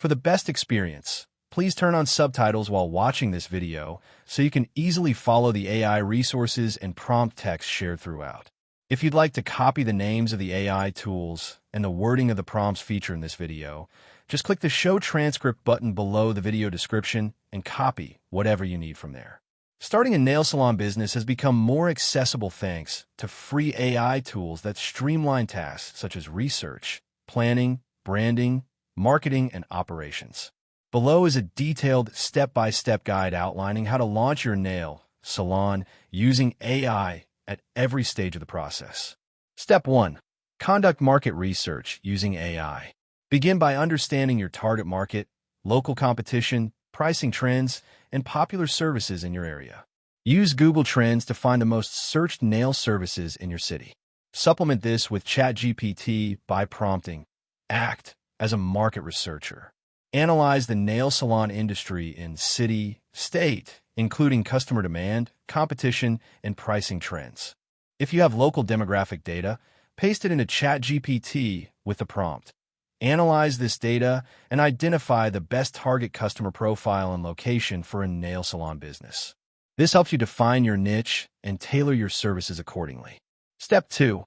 For the best experience, please turn on subtitles while watching this video so you can easily follow the AI resources and prompt text shared throughout. If you'd like to copy the names of the AI tools and the wording of the prompts featured in this video, just click the Show Transcript button below the video description and copy whatever you need from there. Starting a nail salon business has become more accessible thanks to free AI tools that streamline tasks such as research, planning, branding, marketing, and operations. Below is a detailed step-by-step guide outlining how to launch your nail salon using AI at every stage of the process. Step 1. Conduct market research using AI. Begin by understanding your target market, local competition, pricing trends, and popular services in your area. Use Google Trends to find the most searched nail services in your city. Supplement this with ChatGPT by prompting, "Act as a market researcher." Analyze the nail salon industry in city, state, including customer demand, competition, and pricing trends. If you have local demographic data, paste it into ChatGPT with the prompt. Analyze this data and identify the best target customer profile and location for a nail salon business. This helps you define your niche and tailor your services accordingly. Step 2.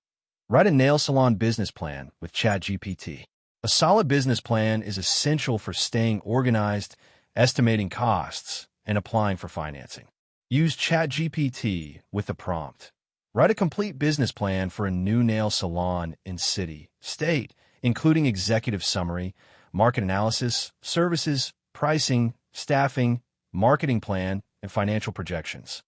Write a nail salon business plan with ChatGPT. A solid business plan is essential for staying organized, estimating costs, and applying for financing. Use ChatGPT with the prompt. Write a complete business plan for a new nail salon in city, state, including executive summary, market analysis, services, pricing, staffing, marketing plan, and financial projections.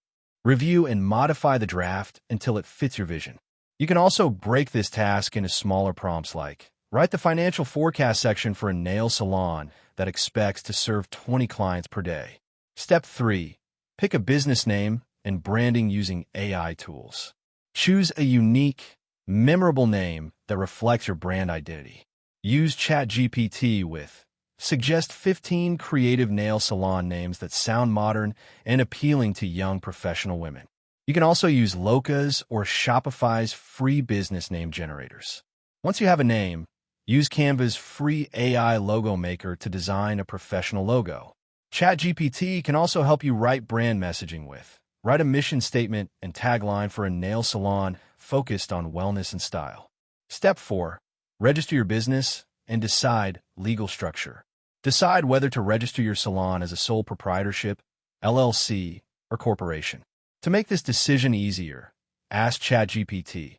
Review and modify the draft until it fits your vision. You can also break this task into smaller prompts like, write the financial forecast section for a nail salon that expects to serve 20 clients per day. Step 3. Pick a business name and branding using AI tools. Choose a unique, memorable name that reflects your brand identity. Use ChatGPT with, suggest 15 creative nail salon names that sound modern and appealing to young professional women. You can also use Loca's or Shopify's free business name generators. Once you have a name, use Canva's free AI logo maker to design a professional logo. ChatGPT can also help you write brand messaging with, write a mission statement and tagline for a nail salon focused on wellness and style. Step 4. Register your business and decide legal structure. Decide whether to register your salon as a sole proprietorship, LLC, or corporation. To make this decision easier, ask ChatGPT,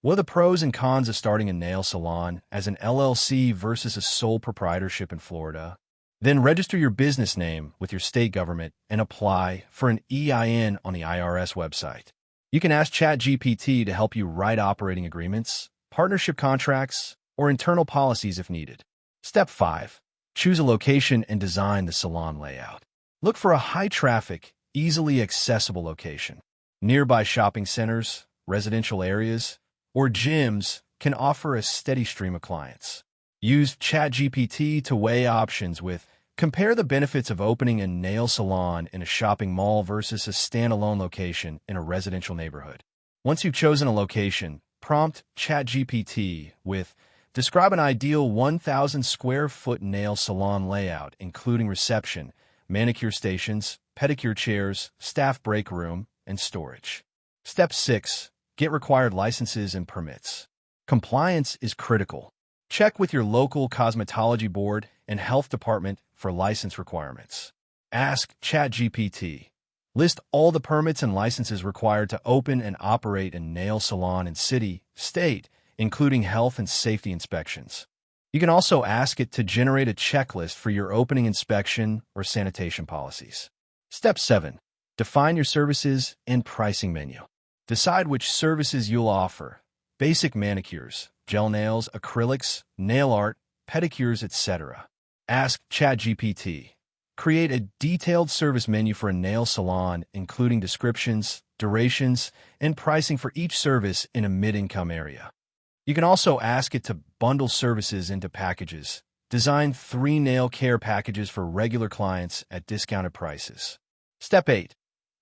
what are the pros and cons of starting a nail salon as an LLC versus a sole proprietorship in Florida? Then register your business name with your state government and apply for an EIN on the IRS website. You can ask ChatGPT to help you write operating agreements, partnership contracts, or internal policies if needed. Step 5. Choose a location and design the salon layout. Look for a high-traffic, easily accessible location. Nearby shopping centers, residential areas, or gyms can offer a steady stream of clients. Use ChatGPT to weigh options with, compare the benefits of opening a nail salon in a shopping mall versus a standalone location in a residential neighborhood. Once you've chosen a location, prompt ChatGPT with, describe an ideal 1,000 square foot nail salon layout, including reception, manicure stations, pedicure chairs, staff break room, and storage. Step 6. Get required licenses and permits. Compliance is critical. Check with your local cosmetology board and health department for license requirements. Ask ChatGPT. List all the permits and licenses required to open and operate a nail salon in city, state, including health and safety inspections. You can also ask it to generate a checklist for your opening inspection or sanitation policies. Step 7. Define your services and pricing menu. Decide which services you'll offer. Basic manicures, gel nails, acrylics, nail art, pedicures, etc. Ask ChatGPT. Create a detailed service menu for a nail salon, including descriptions, durations, and pricing for each service in a mid-income area. You can also ask it to bundle services into packages. Design 3 nail care packages for regular clients at discounted prices. Step 8.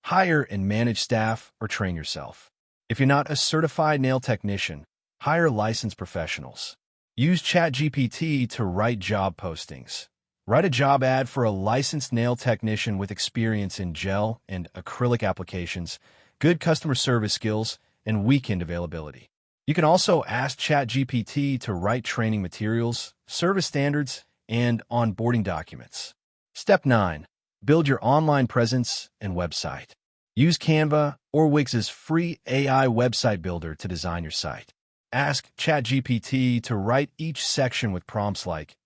Hire and manage staff or train yourself. If you're not a certified nail technician, hire licensed professionals. Use ChatGPT to write job postings, Write a job ad for a licensed nail technician with experience in gel and acrylic applications, good customer service skills, and weekend availability. You can also ask ChatGPT to write training materials, service standards, and onboarding documents. Step 9. Build your online presence and website. Use Canva or Wix's free AI website builder to design your site. Ask ChatGPT to write each section with prompts like,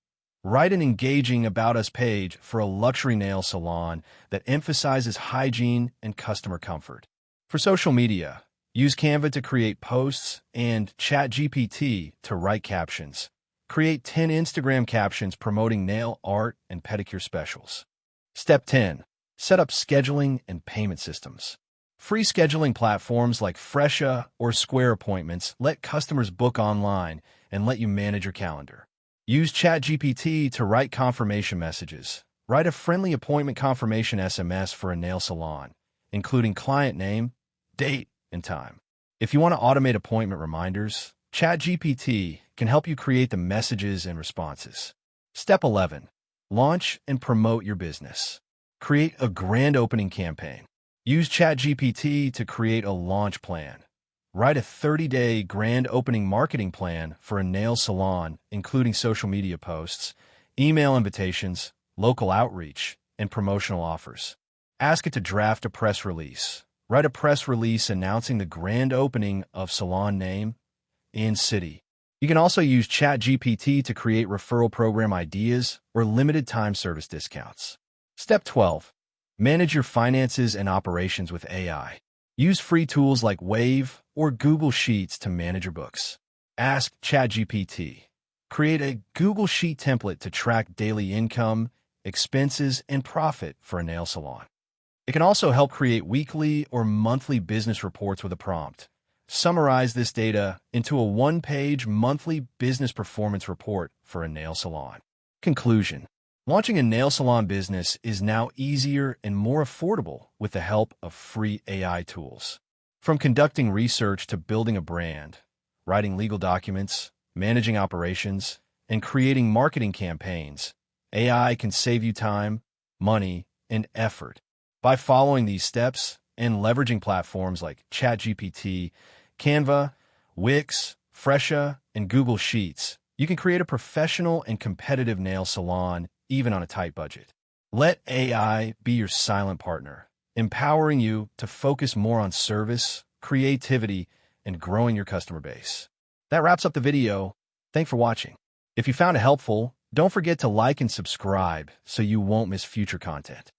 write an engaging About Us page for a luxury nail salon that emphasizes hygiene and customer comfort. For social media, use Canva to create posts and ChatGPT to write captions. Create 10 Instagram captions promoting nail art and pedicure specials. Step 10. Set up scheduling and payment systems. Free scheduling platforms like Fresha or Square Appointments let customers book online and let you manage your calendar. Use ChatGPT to write confirmation messages. Write a friendly appointment confirmation SMS for a nail salon, including client name, date, and time. If you want to automate appointment reminders, ChatGPT can help you create the messages and responses. Step 11. Launch and promote your business. Create a grand opening campaign. Use ChatGPT to create a launch plan. Write a 30-day grand opening marketing plan for a nail salon, including social media posts, email invitations, local outreach, and promotional offers. Ask it to draft a press release. Write a press release announcing the grand opening of salon name and city. You can also use ChatGPT to create referral program ideas or limited time service discounts. Step 12. Manage your finances and operations with AI. Use free tools like Wave or Google Sheets to manage your books. Ask ChatGPT. Create a Google Sheet template to track daily income, expenses, and profit for a nail salon. It can also help create weekly or monthly business reports with a prompt. Summarize this data into a one-page monthly business performance report for a nail salon. Conclusion. Launching a nail salon business is now easier and more affordable with the help of free AI tools. From conducting research to building a brand, writing legal documents, managing operations, and creating marketing campaigns, AI can save you time, money, and effort. By following these steps and leveraging platforms like ChatGPT, Canva, Wix, Fresha, and Google Sheets, you can create a professional and competitive nail salon even on a tight budget. Let AI be your silent partner, empowering you to focus more on service, creativity, and growing your customer base. That wraps up the video. Thanks for watching. If you found it helpful, don't forget to like and subscribe so you won't miss future content.